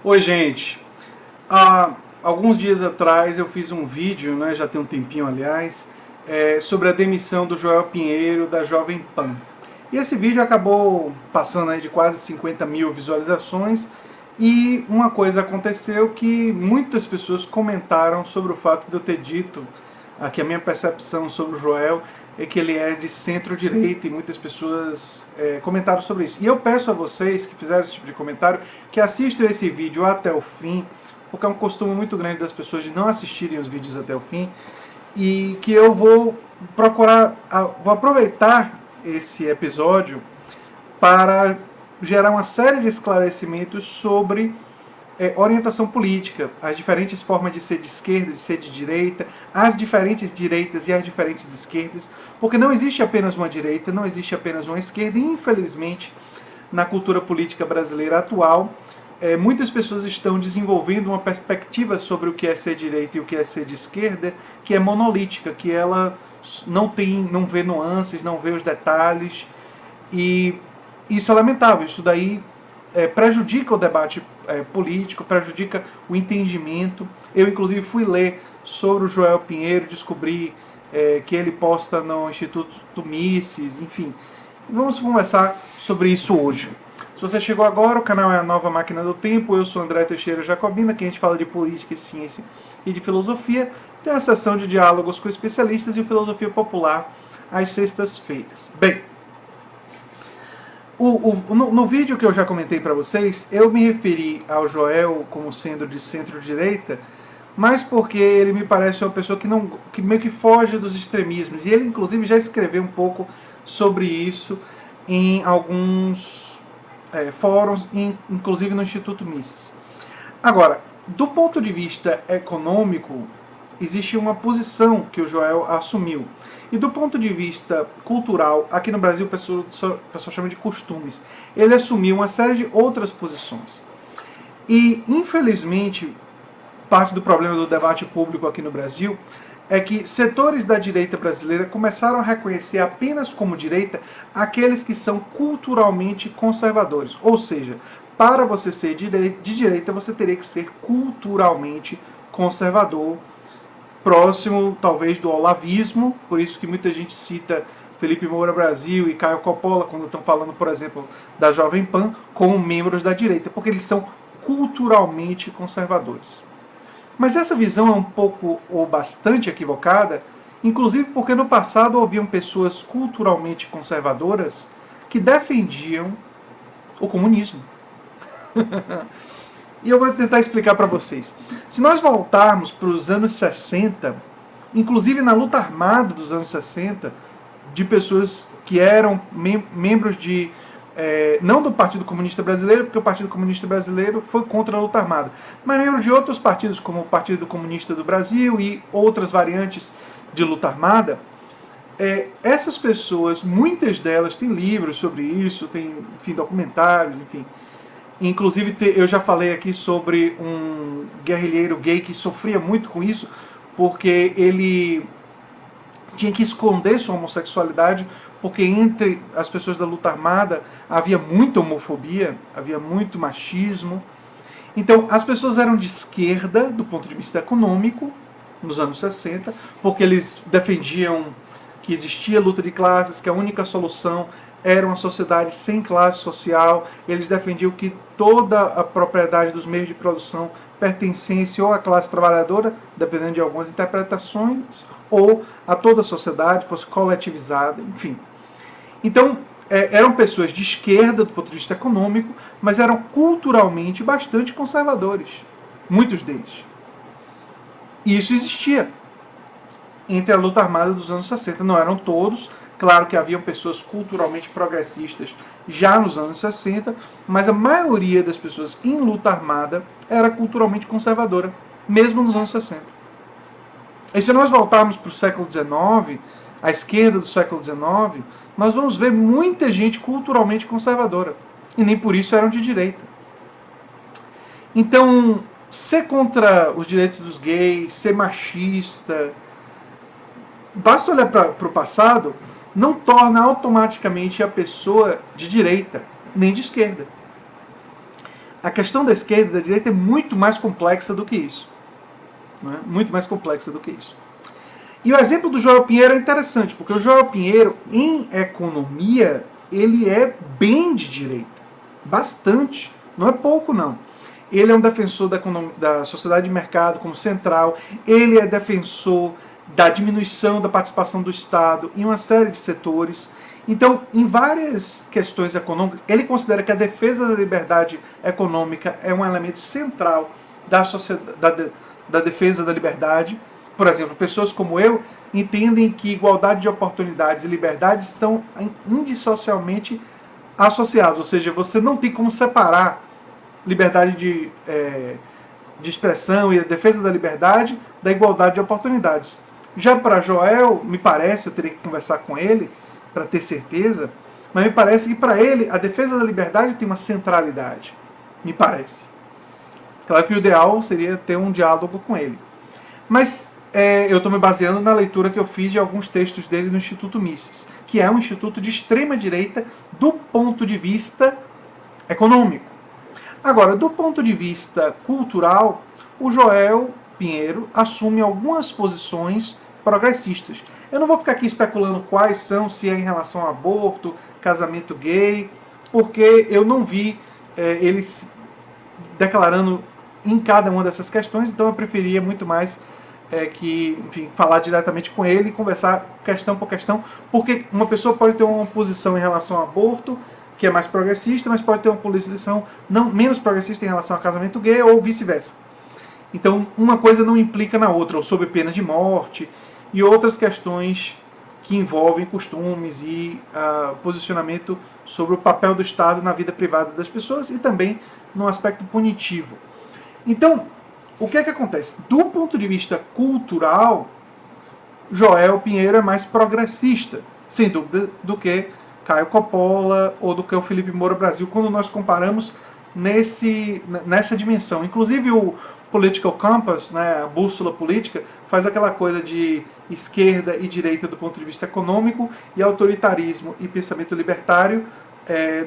Oi, gente. Há alguns dias atrás eu fiz um vídeo, né, já tem um tempinho aliás, sobre a demissão do Joel Pinheiro da Jovem Pan. E esse vídeo acabou passando aí de quase 50 mil visualizações e uma coisa aconteceu que muitas pessoas comentaram sobre o fato de eu ter dito que a minha percepção sobre o Joel é que ele é de centro-direita e muitas pessoas comentaram sobre isso. E eu peço a vocês que fizeram esse tipo de comentário que assistam esse vídeo até o fim, porque é um costume muito grande das pessoas de não assistirem os vídeos até o fim, e que eu vou vou aproveitar esse episódio para gerar uma série de esclarecimentos sobre orientação política, as diferentes formas de ser de esquerda, de ser de direita, as diferentes direitas e as diferentes esquerdas, porque não existe apenas uma direita, não existe apenas uma esquerda, e infelizmente, na cultura política brasileira atual, muitas pessoas estão desenvolvendo uma perspectiva sobre o que é ser direita e o que é ser de esquerda, que é monolítica, que ela não vê nuances, não vê os detalhes, e isso é lamentável. Isso daí prejudica o debate político, prejudica o entendimento. Eu, inclusive, fui ler sobre o Joel Pinheiro, descobri que ele posta no Instituto Mises, enfim. Vamos conversar sobre isso hoje. Se você chegou agora, o canal é a Nova Máquina do Tempo, eu sou André Teixeira Jacobina, que a gente fala de política, de ciência e de filosofia. Tem a sessão de diálogos com especialistas e filosofia popular às sextas-feiras. Bem, no vídeo que eu já comentei para vocês, eu me referi ao Joel como sendo de centro-direita, mas porque ele me parece uma pessoa que meio que foge dos extremismos. E ele, inclusive, já escreveu um pouco sobre isso em alguns fóruns, inclusive no Instituto Mises. Agora, do ponto de vista econômico, existe uma posição que o Joel assumiu. E do ponto de vista cultural, aqui no Brasil o pessoal chama de costumes, ele assumiu uma série de outras posições. E, infelizmente, parte do problema do debate público aqui no Brasil é que setores da direita brasileira começaram a reconhecer apenas como direita aqueles que são culturalmente conservadores. Ou seja, para você ser de direita, você teria que ser culturalmente conservador, próximo, talvez, do olavismo, por isso que muita gente cita Felipe Moura Brasil e Caio Coppola, quando estão falando, por exemplo, da Jovem Pan, como membros da direita, porque eles são culturalmente conservadores. Mas essa visão é um pouco ou bastante equivocada, inclusive porque no passado haviam pessoas culturalmente conservadoras que defendiam o comunismo. E eu vou tentar explicar para vocês. Se nós voltarmos para os anos 60, inclusive na luta armada dos anos 60, de pessoas que eram membros de não do Partido Comunista Brasileiro, porque o Partido Comunista Brasileiro foi contra a luta armada, mas membros de outros partidos, como o Partido Comunista do Brasil e outras variantes de luta armada, essas pessoas, muitas delas têm livros sobre isso, têm, enfim, documentários, enfim. Inclusive, eu já falei aqui sobre um guerrilheiro gay que sofria muito com isso, porque ele tinha que esconder sua homossexualidade, porque entre as pessoas da luta armada havia muita homofobia, havia muito machismo. Então, as pessoas eram de esquerda, do ponto de vista econômico, nos anos 60, porque eles defendiam que existia luta de classes, que a única solução era uma sociedade sem classe social. Eles defendiam que toda a propriedade dos meios de produção pertencesse ou à classe trabalhadora, dependendo de algumas interpretações, ou a toda a sociedade, fosse coletivizada, enfim. Então, eram pessoas de esquerda do ponto de vista econômico, mas eram culturalmente bastante conservadores, muitos deles. E isso existia entre a luta armada dos anos 60. Não eram todos, claro que haviam pessoas culturalmente progressistas já nos anos 60, mas a maioria das pessoas em luta armada era culturalmente conservadora, mesmo nos anos 60. E se nós voltarmos para o século XIX, a esquerda do século XIX, nós vamos ver muita gente culturalmente conservadora, e nem por isso eram de direita. Então, ser contra os direitos dos gays, ser machista, basta olhar para o passado, não torna automaticamente a pessoa de direita, nem de esquerda. a questão da esquerda e da direita é muito mais complexa do que isso. Né? Muito mais complexa do que isso. E o exemplo do Joel Pinheiro é interessante, porque o Joel Pinheiro, em economia, ele é bem de direita. Bastante. Não é pouco, não. Ele é um defensor da sociedade de mercado como central, ele é defensor da diminuição da participação do Estado em uma série de setores. Então, em várias questões econômicas, ele considera que a defesa da liberdade econômica é um elemento central da defesa da liberdade. Por exemplo, pessoas como eu entendem que igualdade de oportunidades e liberdade estão indissocialmente associados, ou seja, você não tem como separar liberdade de expressão e a defesa da liberdade da igualdade de oportunidades. Já para Joel, me parece, eu teria que conversar com ele para ter certeza, mas me parece que para ele a defesa da liberdade tem uma centralidade, me parece. Claro que o ideal seria ter um diálogo com ele. Mas eu estou me baseando na leitura que eu fiz de alguns textos dele no Instituto Mises, que é um instituto de extrema-direita do ponto de vista econômico. Agora, do ponto de vista cultural, o Joel Pinheiro assume algumas posições progressistas. Eu não vou ficar aqui especulando quais são, se é em relação ao aborto, casamento gay, porque eu não vi eles declarando em cada uma dessas questões, então eu preferia muito mais falar diretamente com ele e conversar questão por questão, porque uma pessoa pode ter uma posição em relação ao aborto, que é mais progressista, mas pode ter uma posição menos progressista em relação ao casamento gay, ou vice-versa. Então, uma coisa não implica na outra, ou sob pena de morte, e outras questões que envolvem costumes e posicionamento sobre o papel do Estado na vida privada das pessoas e também no aspecto punitivo. Então, o que é que acontece? Do ponto de vista cultural, Joel Pinheiro é mais progressista, sem dúvida, do que Caio Coppola ou do que o Felipe Moura Brasil, quando nós comparamos nessa dimensão. Inclusive o Political Compass, né, a bússola política, faz aquela coisa de esquerda e direita do ponto de vista econômico e autoritarismo e pensamento libertário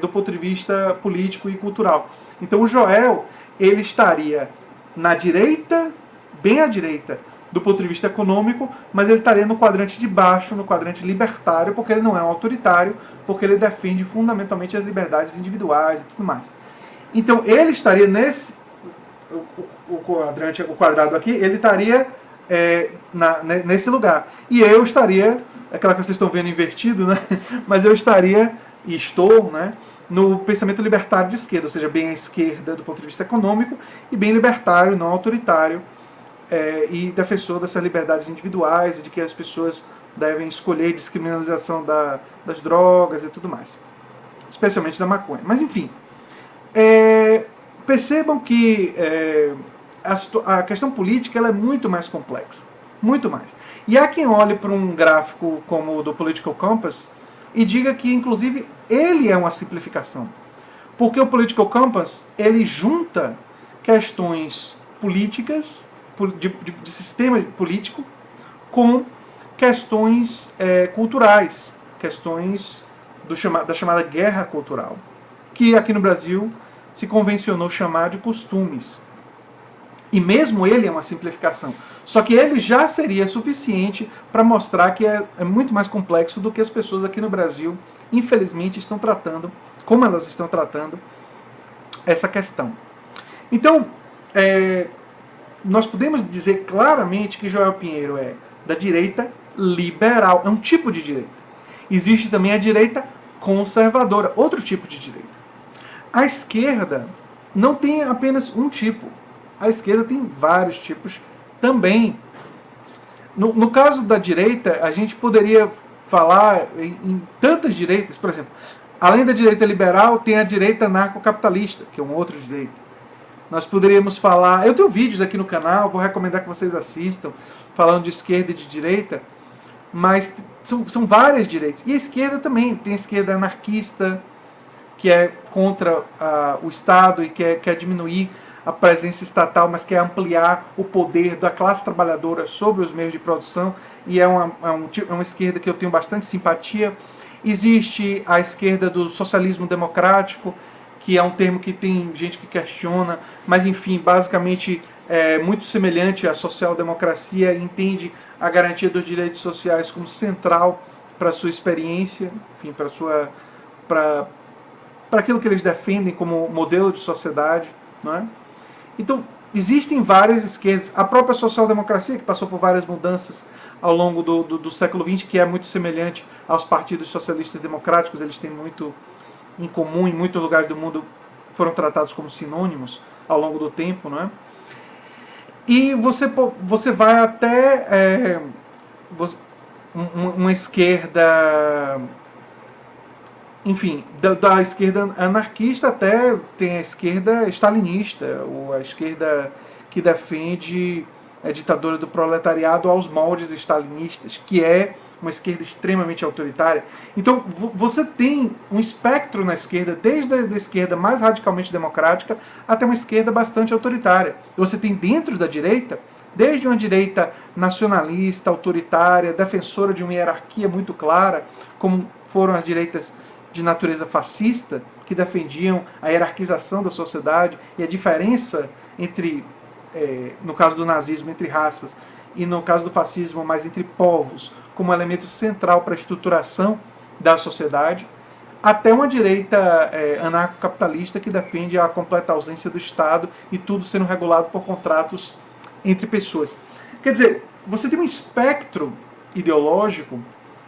do ponto de vista político e cultural. Então o Joel, ele estaria na direita, bem à direita, do ponto de vista econômico, mas ele estaria no quadrante de baixo, no quadrante libertário, porque ele não é um autoritário, porque ele defende fundamentalmente as liberdades individuais e tudo mais. Então ele estaria nesse o quadrado aqui, ele estaria nesse lugar. E eu estaria, aquela que vocês estão vendo invertido, né? Mas eu estaria, e estou, né, no pensamento libertário de esquerda, ou seja, bem à esquerda do ponto de vista econômico e bem libertário, não autoritário, e defensor dessas liberdades individuais e de que as pessoas devem escolher descriminalização das drogas e tudo mais, especialmente da maconha. Mas enfim, percebam que a questão política ela é muito mais complexa, muito mais. E há quem olhe para um gráfico como o do Political Compass e diga que, inclusive, ele é uma simplificação. Porque o Political Compass, ele junta questões políticas, de sistema político, com questões culturais, questões da chamada guerra cultural, que aqui no Brasil se convencionou chamar de costumes. E mesmo ele é uma simplificação. Só que ele já seria suficiente para mostrar que é muito mais complexo do que as pessoas aqui no Brasil, infelizmente, estão tratando, como elas estão tratando essa questão. Então, nós podemos dizer claramente que Joel Pinheiro é da direita liberal, é um tipo de direita. Existe também a direita conservadora, outro tipo de direita. A esquerda não tem apenas um tipo. A esquerda tem vários tipos também. No caso da direita, a gente poderia falar em tantas direitas. Por exemplo, além da direita liberal, tem a direita anarcocapitalista, que é uma outra direita. Nós poderíamos falar... Eu tenho vídeos aqui no canal, vou recomendar que vocês assistam, falando de esquerda e de direita, mas são várias direitas. E a esquerda também. Tem a esquerda anarquista, que é contra o Estado e quer diminuir a presença estatal, mas quer ampliar o poder da classe trabalhadora sobre os meios de produção, e é uma esquerda que eu tenho bastante simpatia. Existe a esquerda do socialismo democrático, que é um termo que tem gente que questiona, mas enfim, basicamente é muito semelhante à social-democracia, entende a garantia dos direitos sociais como central para a sua experiência, enfim, para aquilo que eles defendem como modelo de sociedade, não é? Então, existem várias esquerdas. A própria social-democracia, que passou por várias mudanças ao longo do século XX, que é muito semelhante aos partidos socialistas democráticos, eles têm muito em comum, em muitos lugares do mundo foram tratados como sinônimos ao longo do tempo, não é? E você vai até uma esquerda, enfim, da esquerda anarquista até tem a esquerda stalinista, ou a esquerda que defende a ditadura do proletariado aos moldes stalinistas, que é uma esquerda extremamente autoritária. Então você tem um espectro na esquerda, desde a esquerda mais radicalmente democrática até uma esquerda bastante autoritária. Você tem dentro da direita, desde uma direita nacionalista, autoritária, defensora de uma hierarquia muito clara, como foram as direitas de natureza fascista, que defendiam a hierarquização da sociedade e a diferença entre, no caso do nazismo, entre raças, e no caso do fascismo, mais entre povos, como elemento central para a estruturação da sociedade, até uma direita anarcocapitalista que defende a completa ausência do Estado e tudo sendo regulado por contratos entre pessoas. Quer dizer, você tem um espectro ideológico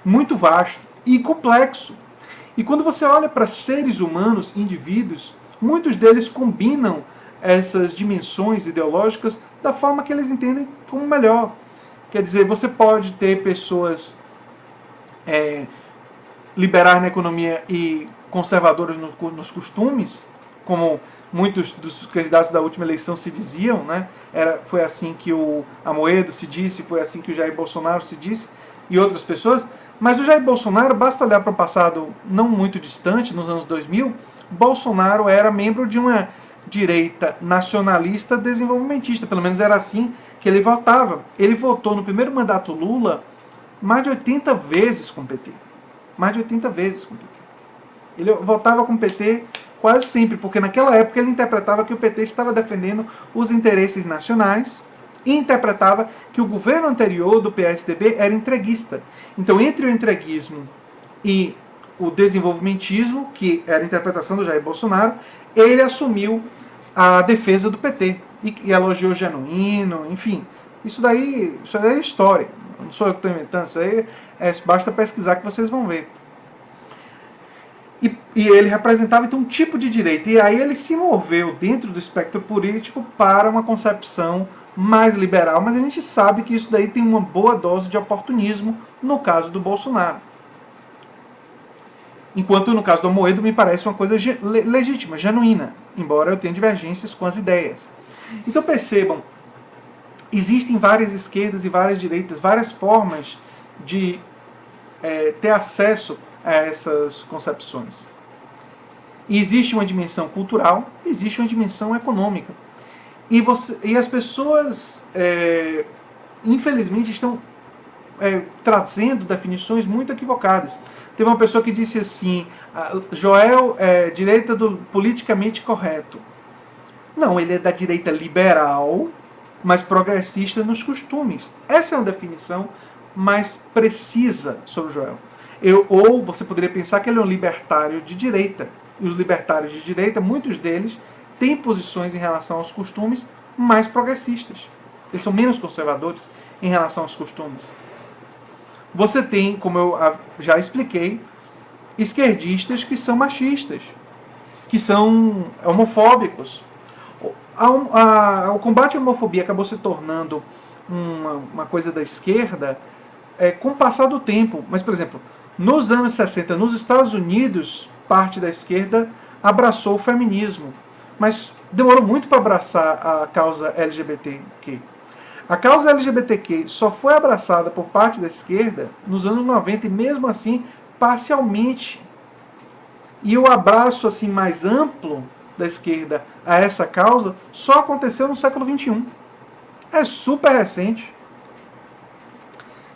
muito vasto e complexo. E quando você olha para seres humanos, indivíduos, muitos deles combinam essas dimensões ideológicas da forma que eles entendem como melhor. Quer dizer, você pode ter pessoas liberais na economia e conservadoras nos costumes, como muitos dos candidatos da última eleição se diziam, né? Foi assim que o Amoedo se disse, foi assim que o Jair Bolsonaro se disse, e outras pessoas. Mas o Jair Bolsonaro, basta olhar para o passado não muito distante, nos anos 2000, Bolsonaro era membro de uma direita nacionalista desenvolvimentista, pelo menos era assim que ele votava. Ele votou no primeiro mandato Lula mais de 80 vezes com o PT. Mais de 80 vezes com o PT. Ele votava com o PT quase sempre, porque naquela época ele interpretava que o PT estava defendendo os interesses nacionais e interpretava que o governo anterior do PSDB era entreguista. Então, entre o entreguismo e o desenvolvimentismo, que era a interpretação do Jair Bolsonaro, ele assumiu a defesa do PT e elogiou Genuíno, enfim. Isso daí é história, não sou eu que estou inventando, isso aí basta pesquisar que vocês vão ver. E ele representava então um tipo de direita, e aí ele se moveu dentro do espectro político para uma concepção mais liberal, mas a gente sabe que isso daí tem uma boa dose de oportunismo no caso do Bolsonaro. Enquanto no caso do Amoedo me parece uma coisa legítima, genuína, embora eu tenha divergências com as ideias. Então percebam, existem várias esquerdas e várias direitas, várias formas de ter acesso a essas concepções. E existe uma dimensão cultural, existe uma dimensão econômica. E as pessoas, infelizmente, estão trazendo definições muito equivocadas. Teve uma pessoa que disse assim, Joel é direita do politicamente correto. Não, ele é da direita liberal, mas progressista nos costumes. Essa é uma definição mais precisa sobre o Joel. Ou você poderia pensar que ele é um libertário de direita. E os libertários de direita, muitos deles, têm posições em relação aos costumes mais progressistas. Eles são menos conservadores em relação aos costumes. Você tem, como eu já expliquei, esquerdistas que são machistas, que são homofóbicos. O combate à homofobia acabou se tornando uma coisa da esquerda com o passar do tempo. Mas, por exemplo, nos anos 60, nos Estados Unidos, parte da esquerda abraçou o feminismo, mas demorou muito para abraçar a causa LGBTQ. A causa LGBTQ só foi abraçada por parte da esquerda nos anos 90 e mesmo assim parcialmente. E o abraço assim mais amplo da esquerda a essa causa só aconteceu no século XXI. É super recente.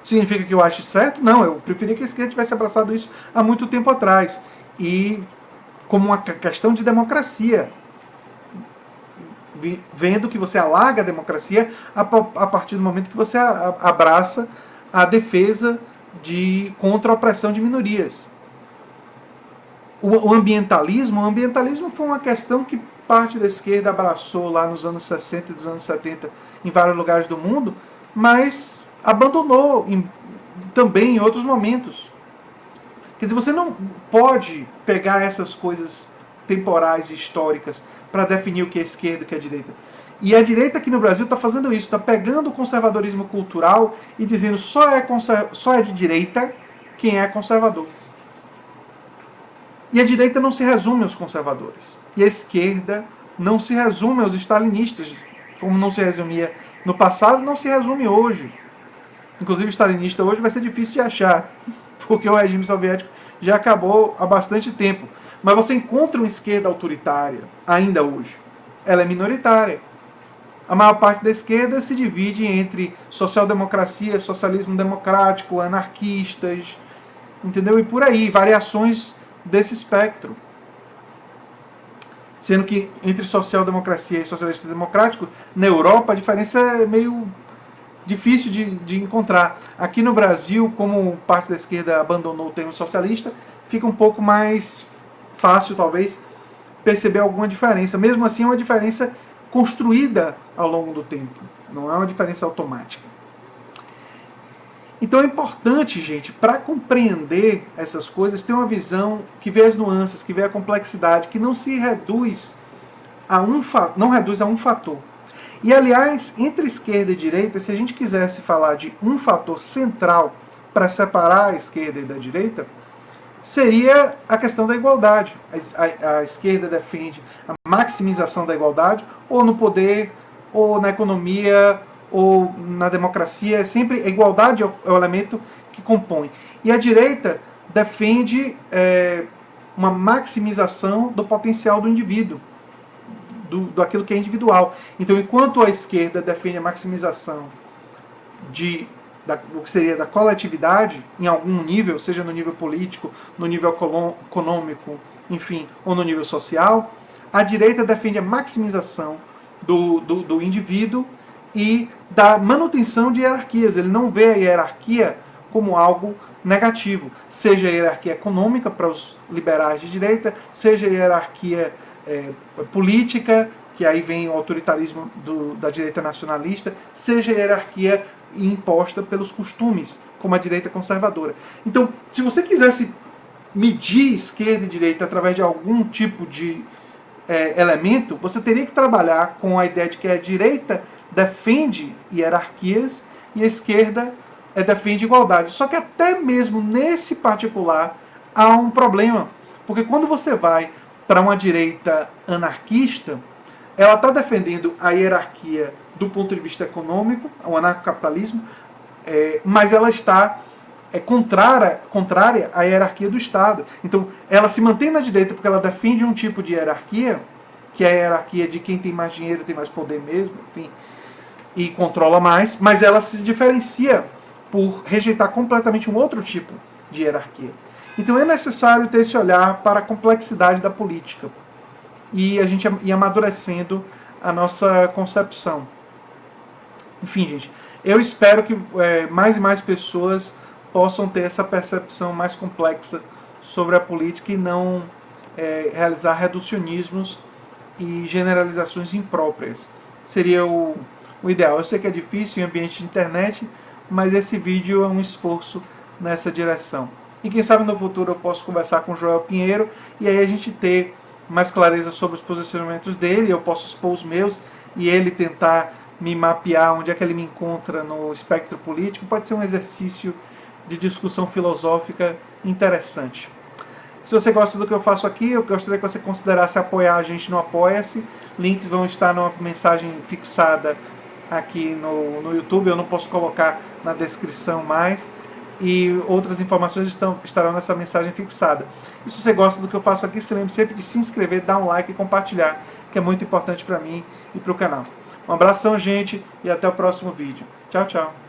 Significa que eu acho certo? Não, eu preferia que a esquerda tivesse abraçado isso há muito tempo atrás. E como uma questão de democracia, vendo que você alarga a democracia a partir do momento que você abraça a defesa contra a opressão de minorias. O ambientalismo foi uma questão que parte da esquerda abraçou lá nos anos 60 e dos anos 70 em vários lugares do mundo, mas abandonou também em outros momentos. Quer dizer, você não pode pegar essas coisas temporais e históricas para definir o que é esquerda e o que é direita. E a direita aqui no Brasil está fazendo isso, está pegando o conservadorismo cultural e dizendo só é de direita quem é conservador. E a direita não se resume aos conservadores. E a esquerda não se resume aos stalinistas, como não se resumia no passado, não se resume hoje. Inclusive, stalinista hoje vai ser difícil de achar, porque o regime soviético já acabou há bastante tempo. Mas você encontra uma esquerda autoritária ainda hoje. Ela é minoritária. A maior parte da esquerda se divide entre social-democracia, socialismo democrático, anarquistas, entendeu? E por aí, variações desse espectro. Sendo que entre social-democracia e socialista democrático, na Europa a diferença é meio difícil de encontrar. Aqui no Brasil, como parte da esquerda abandonou o termo socialista, fica um pouco mais fácil, talvez, perceber alguma diferença. Mesmo assim, é uma diferença construída ao longo do tempo. Não é uma diferença automática. Então é importante, gente, para compreender essas coisas, ter uma visão que vê as nuances, que vê a complexidade, que não se reduz a um fator. E, aliás, entre esquerda e direita, se a gente quisesse falar de um fator central para separar a esquerda e da direita, seria a questão da igualdade. A esquerda defende a maximização da igualdade, ou no poder, ou na economia, ou na democracia. Sempre a igualdade é o elemento que compõe. E a direita defende uma maximização do potencial do indivíduo, daquilo que é individual. Então, enquanto a esquerda defende a maximização do que seria da coletividade, em algum nível, seja no nível político, no nível econômico, enfim, ou no nível social, a direita defende a maximização do indivíduo e da manutenção de hierarquias. Ele não vê a hierarquia como algo negativo, seja a hierarquia econômica para os liberais de direita, seja a hierarquia política, que aí vem o autoritarismo da direita nacionalista, seja a hierarquia imposta pelos costumes, como a direita conservadora. Então, se você quisesse medir esquerda e direita através de algum tipo de elemento, você teria que trabalhar com a ideia de que a direita defende hierarquias e a esquerda defende igualdade. Só que até mesmo nesse particular há um problema, porque quando você vai para uma direita anarquista, ela está defendendo a hierarquia do ponto de vista econômico, o anarcocapitalismo, mas ela está contrária à hierarquia do Estado. Então, ela se mantém na direita porque ela defende um tipo de hierarquia, que é a hierarquia de quem tem mais dinheiro, tem mais poder mesmo, enfim, e controla mais, mas ela se diferencia por rejeitar completamente um outro tipo de hierarquia. Então é necessário ter esse olhar para a complexidade da política e a gente ir amadurecendo a nossa concepção. Enfim, gente, eu espero que mais e mais pessoas possam ter essa percepção mais complexa sobre a política e não realizar reducionismos e generalizações impróprias. Seria o ideal. Eu sei que é difícil em ambiente de internet, mas esse vídeo é um esforço nessa direção. E quem sabe no futuro eu posso conversar com o Joel Pinheiro e aí a gente ter mais clareza sobre os posicionamentos dele, eu posso expor os meus e ele tentar me mapear onde é que ele me encontra no espectro político. Pode ser um exercício de discussão filosófica interessante. Se você gosta do que eu faço aqui, eu gostaria que você considerasse apoiar a gente no Apoia-se. Links vão estar numa mensagem fixada aqui no YouTube, eu não posso colocar na descrição mais. E outras informações estarão nessa mensagem fixada. E se você gosta do que eu faço aqui, se lembre sempre de se inscrever, dar um like e compartilhar, que é muito importante para mim e para o canal. Um abração, gente, e até o próximo vídeo. Tchau, tchau.